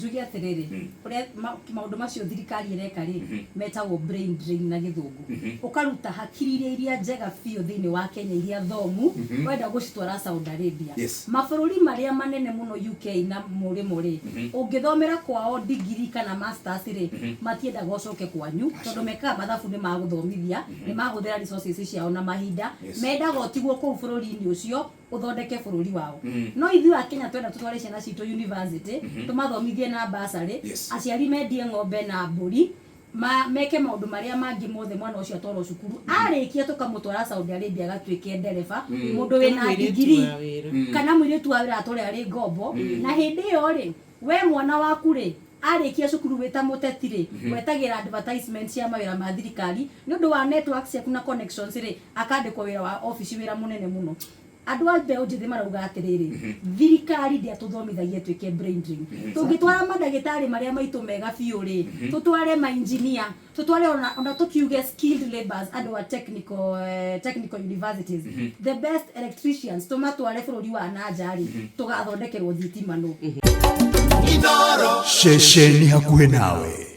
Njuge atiriri uria maundu macio thirikari ireka ri metagwo brain drain na githungu ukaruta hakiri iria njega biu thiini wa Kenya iria thomu wenda gucitwara Saudi Arabia mabũrũri maria manene muno UK na muri ungithomera kwao degree kana masters ri matienda gocoke kwanyu tondu meka mathabu ni maguthomithia ni mahuthira resources ciao na mahinda menda gotigwo kuu bũrũri-ini ucio uthondeke bũrũri wao no ithui a Kenya twenda tutware ciana citu university tumathomithie na basari aciari mendie ng'ombe na mburi meke maundu maria mangi mothe mwana ucio atwaro cukuru arikia tukamutwara Saudi Arabia gatuike ndereba mundu wina degree kana mwiritu wa wira atore ari ngombo na hindi yo ri we mwana waku ri arikia cukuru wita muteti ri wetagira advertisement cia mawira ma thirikari ni undu wa network ciaku na connections ri akandikwo wira wa office wira munene muno andu a mbeu njithi marauga atiriri thirikari ndia tuthomithagie twike brain drain tungitwara madagitari maria maitu mega biu ri tutware ma engineer tutware ona tukiuge skilled laborers andu a technical universities the best electricians tumatware bururi wa najari tugathondekerwo thitima no Inooro shesheni hakuhe nawe.